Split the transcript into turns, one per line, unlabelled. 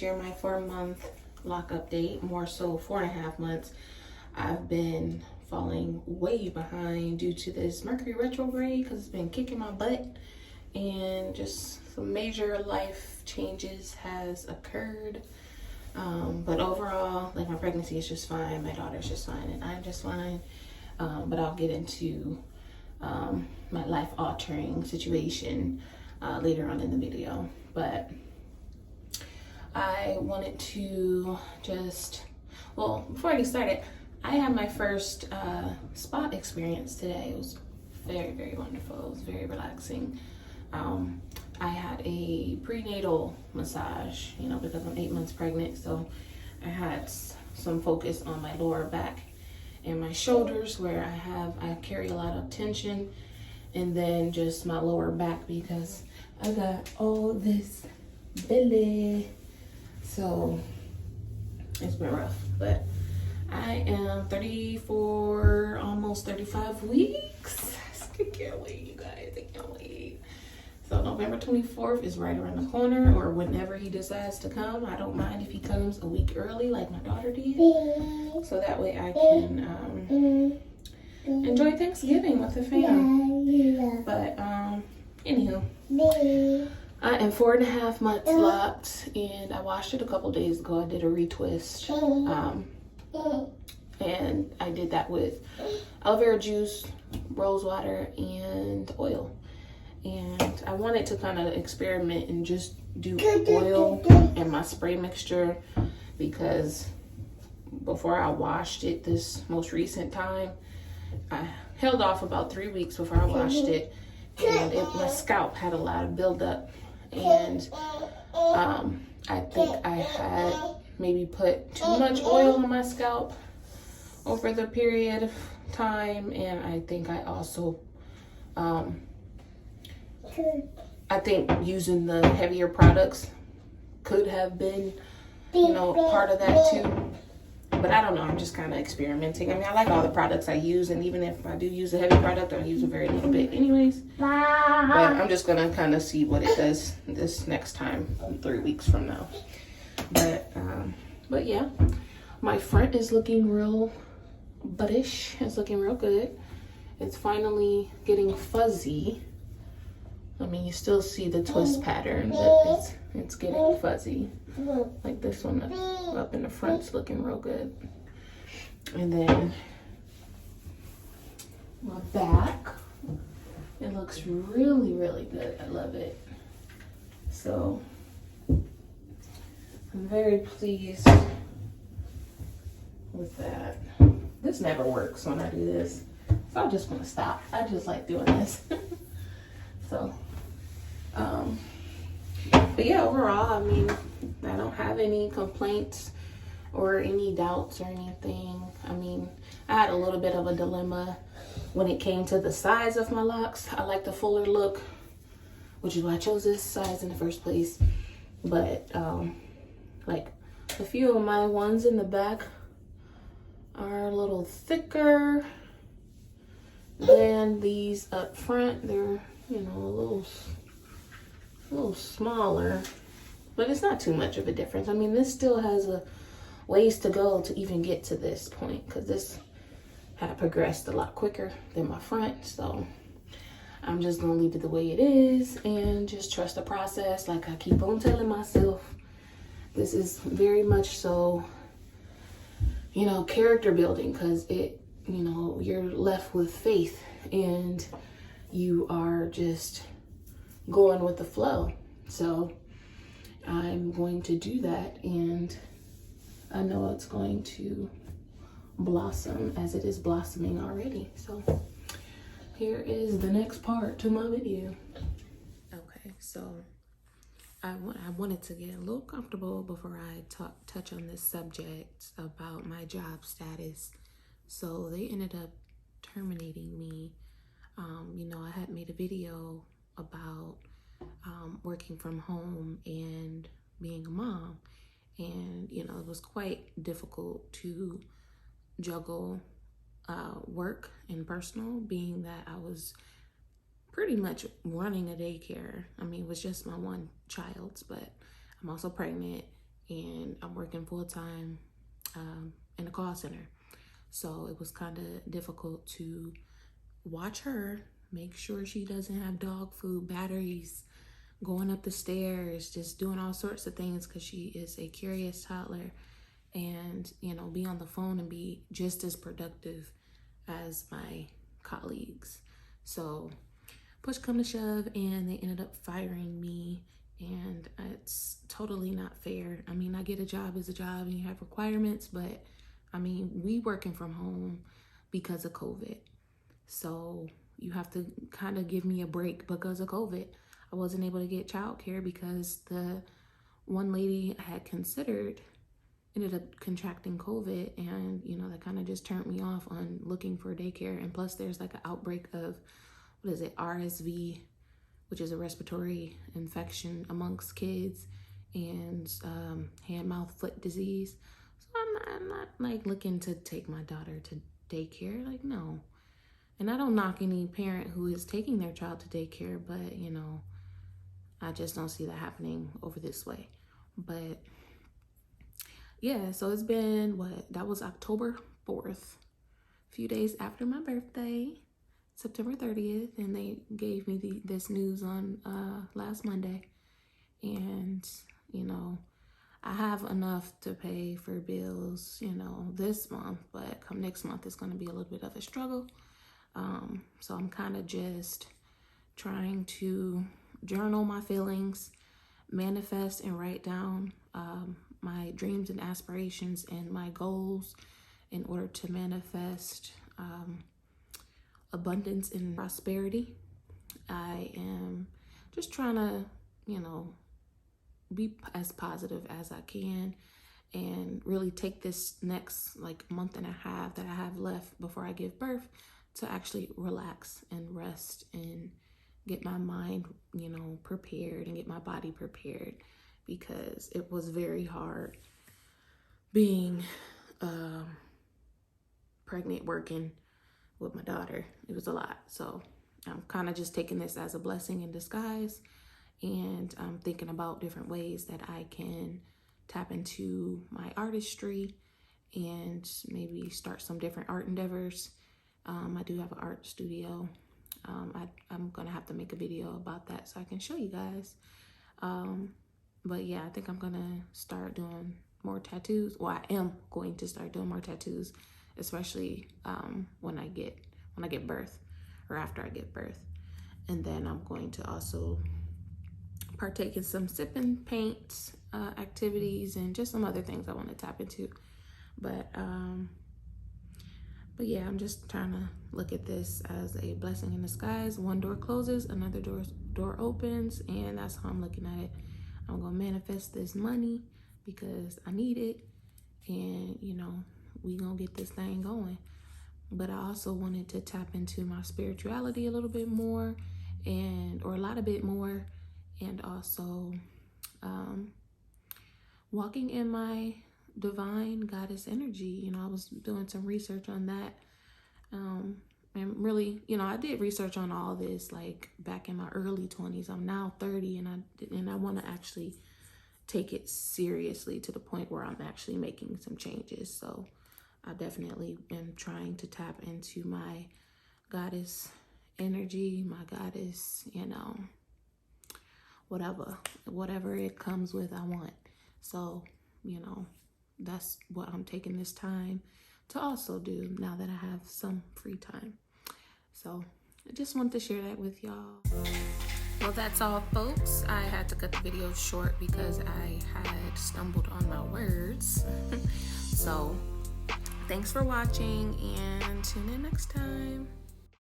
share my 4-month lock update, more so 4.5 months. I've been falling way behind due to this Mercury Retrograde because it's been kicking my butt, and just some major life changes has occurred. But overall, like, my pregnancy is just fine, my daughter's just fine, and I'm just fine. But I'll get into my life-altering situation later on in the video. But I wanted to well, before I get started, I had my first spa experience today. It was very, very wonderful. It was very relaxing. I had a prenatal massage, because I'm 8 months pregnant, so I had some focus on my lower back and my shoulders, where I carry a lot of tension, and then just my lower back because I got all this belly. So it's been rough, but I am 34, almost 35 weeks. I can't wait, you guys, I can't wait. So November 24th is right around the corner, or whenever he decides to come. I don't mind if he comes a week early like my daughter did, so that way I can enjoy Thanksgiving with the fam. But anywho, I am 4.5 months locked, and I washed it a couple days ago. I did a retwist, and I did that with aloe vera juice, rose water, and oil. And I wanted to kind of experiment and just do oil and my spray mixture, because before I washed it this most recent time, I held off about 3 weeks before I washed it, and my scalp had a lot of buildup, and I think I had maybe put too much oil on my scalp over the period of time, and I think I also I think using the heavier products could have been, part of that too. But I don't know, I'm just kind of experimenting. I mean, I like all the products I use, and even if I do use a heavy product, I use a very little bit anyways. But I'm just gonna kind of see what it does this next time, 3 weeks from now. But yeah, my front is looking real buttish. It's looking real good. It's finally getting fuzzy. I mean, you still see the twist pattern, but it's getting fuzzy. Like this one up in the front's looking real good. And then my back, it looks really, really good. I love it. So I'm very pleased with that. This never works when I do this, so I'm just gonna stop. I just like doing this. So but yeah, overall, I mean, I don't have any complaints or any doubts or anything. I mean, I had a little bit of a dilemma when it came to the size of my locks. I like the fuller look, which is why I chose this size in the first place. But like a few of my ones in the back are a little thicker than these up front. They're, a little smaller, but it's not too much of a difference. I mean, this still has a ways to go to even get to this point, because this had progressed a lot quicker than my front. So I'm just gonna leave it the way it is and just trust the process. Like I keep on telling myself, this is very much so, character building, because you're left with faith, and you are just going with the flow. So I'm going to do that, and I know it's going to blossom as it is blossoming already. So here is the next part to my video. Okay, so I wanted to get a little comfortable before I touch on this subject about my job status. So they ended up terminating me. I had made a video about working from home and being a mom, and it was quite difficult to juggle work and personal, being that I was pretty much running a daycare. I mean, it was just my one child's, but I'm also pregnant, and I'm working full-time in a call center. So it was kind of difficult to watch her, make sure she doesn't have dog food, batteries, going up the stairs, just doing all sorts of things because she is a curious toddler, and, you know, be on the phone and be just as productive as my colleagues. So push come to shove, and they ended up firing me, and it's totally not fair. I mean, I get a job as a job and you have requirements, but I mean, we working from home because of COVID. So you have to kind of give me a break because of COVID. I wasn't able to get childcare because the one lady I had considered ended up contracting COVID, and, you know, that kind of just turned me off on looking for daycare. And plus there's like an outbreak of, what is it, RSV, which is a respiratory infection amongst kids, and hand, mouth, foot disease. So I'm not like looking to take my daughter to daycare, like, no. And I don't knock any parent who is taking their child to daycare, but, you know, I just don't see that happening over this way. But yeah, so it's been, that was October 4th, a few days after my birthday, September 30th, and they gave me this news on last Monday. And, you know, I have enough to pay for bills, you know, this month, but come next month, it's going to be a little bit of a struggle. So I'm kind of just trying to journal my feelings, manifest and write down my dreams and aspirations and my goals in order to manifest abundance and prosperity. I am just trying to, you know, be as positive as I can and really take this next like month and a half that I have left before I give birth to actually relax and rest and get my mind, you know, prepared and get my body prepared, because it was very hard being pregnant, working with my daughter. It was a lot. So I'm kind of just taking this as a blessing in disguise, and I'm thinking about different ways that I can tap into my artistry and maybe start some different art endeavors. I do have an art studio. I'm gonna have to make a video about that so I can show you guys. But yeah, I think I'm gonna start doing more tattoos. Well, I am going to start doing more tattoos, especially when I get birth, or after I give birth. And then I'm going to also partake in some sip and paint activities and just some other things I want to tap into. But yeah, I'm just trying to look at this as a blessing in disguise. One door closes, another door opens, and that's how I'm looking at it. I'm gonna manifest this money because I need it, and, you know, we gonna get this thing going. But I also wanted to tap into my spirituality a little bit more, or a lot of bit more, and also walking in my divine goddess energy. You know, I was doing some research on that, and really, you know, I did research on all this like back in my early 20s. I'm now 30, and I want to actually take it seriously to the point where I'm actually making some changes. So I definitely am trying to tap into my goddess energy, my goddess, you know, whatever it comes with, I want. So, you know, that's what I'm taking this time to also do now that I have some free time. So I just wanted to share that with y'all. Well, that's all, folks. I had to cut the video short because I had stumbled on my words. So thanks for watching, and tune in next time.